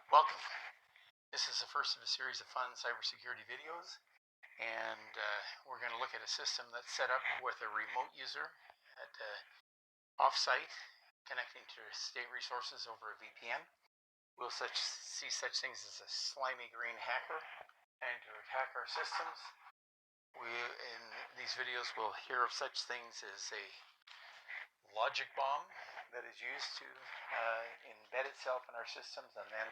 Welcome. This is the first of a series of fun cybersecurity videos, and we're going to look at a system that's set up with a remote user at off-site, connecting to state resources over a VPN. We'll see such things as a slimy green hacker and to attack our systems. In these videos, we'll hear of such things as a logic bomb that is used to embed itself in our systems and then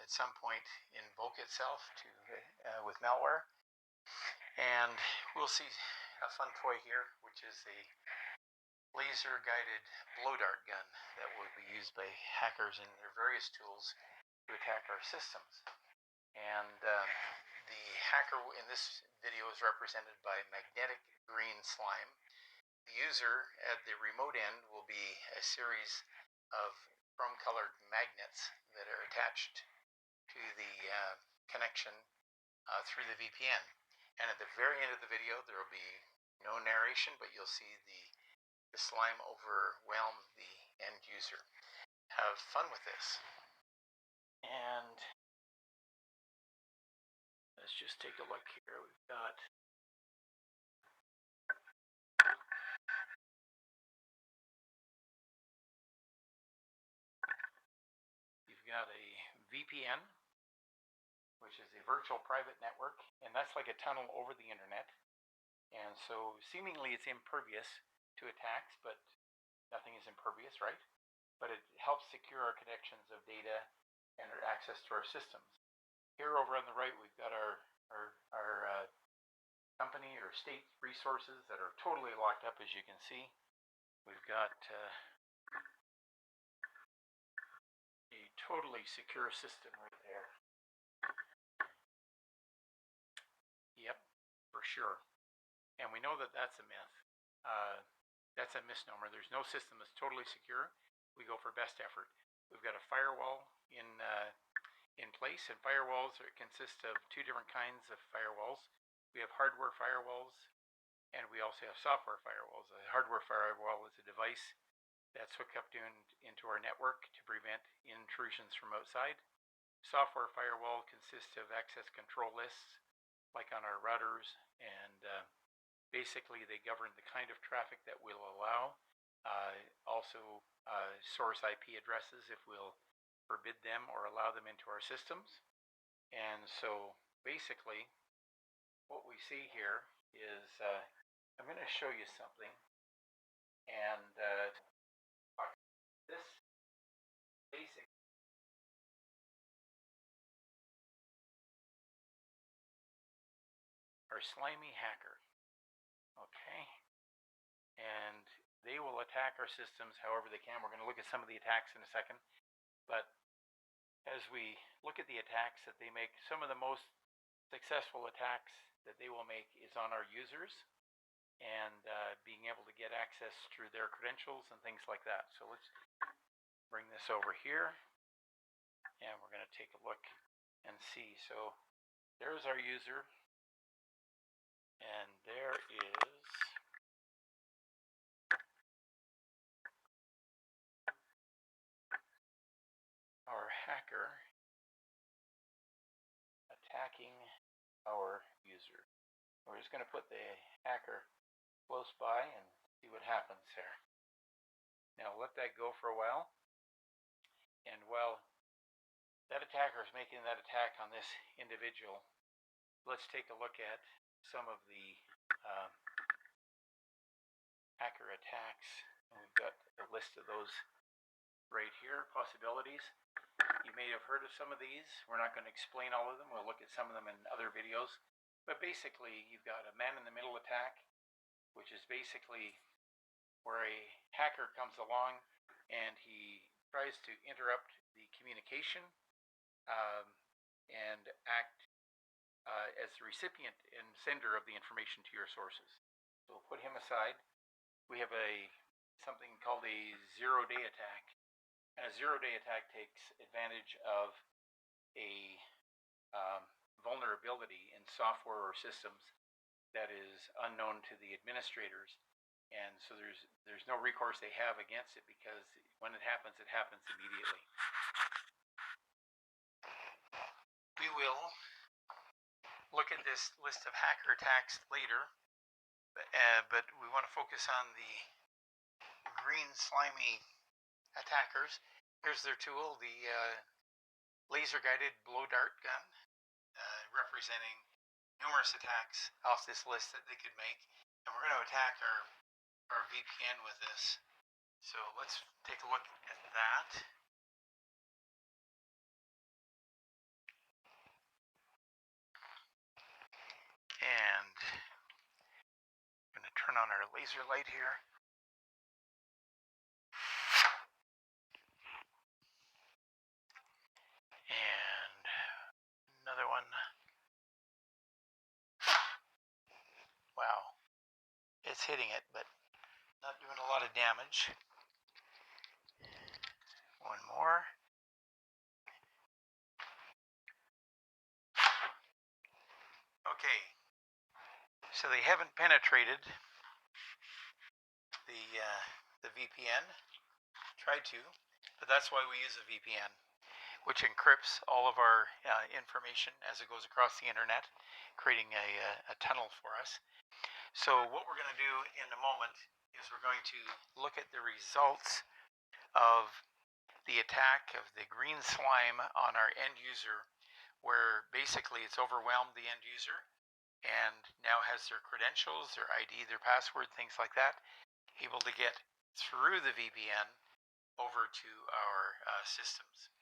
at some point invoke itself with malware. And we'll see a fun toy here, which is a laser guided blow dart gun that will be used by hackers in their various tools to attack our systems. And the hacker in this video is represented by magnetic green slime. The user at the remote end will be a series of chrome-colored magnets that are attached to the connection through the VPN. And at the very end of the video, there will be no narration, but you'll see the slime overwhelm the end user. Have fun with this. And let's just take a look here. We've got a VPN, which is a virtual private network, and that's like a tunnel over the internet. And so seemingly it's impervious to attacks, but nothing is impervious, right? But it helps secure our connections of data and our access to our systems. Here over on the right, we've got our company or state resources that are totally locked up, as you can see. We've got a totally secure system right there. Yep, for sure. And we know that that's a myth. That's a misnomer. There's no system that's totally secure. We go for best effort. We've got a firewall in place, and firewalls consist of two different kinds of firewalls. We have hardware firewalls, and we also have software firewalls. A hardware firewall is a device that's hooked up into our network to prevent intrusions from outside. Software firewall consists of access control lists, like on our routers, and basically they govern the kind of traffic that we'll allow. Also source IP addresses if we'll forbid them or allow them into our systems. And so basically what we see here is I'm going to show you something, and this basic our slimy hacker. Okay, and they will attack our systems however they can. We're going to look at some of the attacks in a second, but as we look at the attacks that they make, some of the most successful attacks that they will make is on our users and being able to get access through their credentials and things like that. So let's bring this over here, and we're going to take a look and see. So there's our user, and there is our hacker attacking our user. We're just going to put the hacker close by and see what happens there. Now let that go for a while, and while that attacker is making that attack on this individual, let's take a look at some of the hacker attacks. And we've got a list of those right here, possibilities. You may have heard of some of these. We're not going to explain all of them. We'll look at some of them in other videos. But basically, you've got a man-in-the-middle attack, which is basically where a hacker comes along and he tries to interrupt the communication and act as the recipient and sender of the information to your sources. So we'll put him aside. We have something called a zero-day attack. And a zero-day attack takes advantage of a vulnerability in software or systems that is unknown to the administrators, and so there's no recourse they have against it, because when it happens immediately. We will look at this list of hacker attacks later, but we want to focus on the green slimy attackers. Here's their tool, the laser-guided blow dart gun, representing numerous attacks off this list that they could make. And we're going to attack our VPN with this. So let's take a look at that. And I'm going to turn on our laser light here. And another one. Wow. It's hitting it, but not doing a lot of damage. One more. Okay. So they haven't penetrated the VPN. Tried to, but that's why we use a VPN, which encrypts all of our information as it goes across the internet, creating a tunnel for us. So what we're going to do in a moment is we're going to look at the results of the attack of the green slime on our end user, where basically it's overwhelmed the end user and now has their credentials, their ID, their password, things like that, able to get through the VPN over to our systems.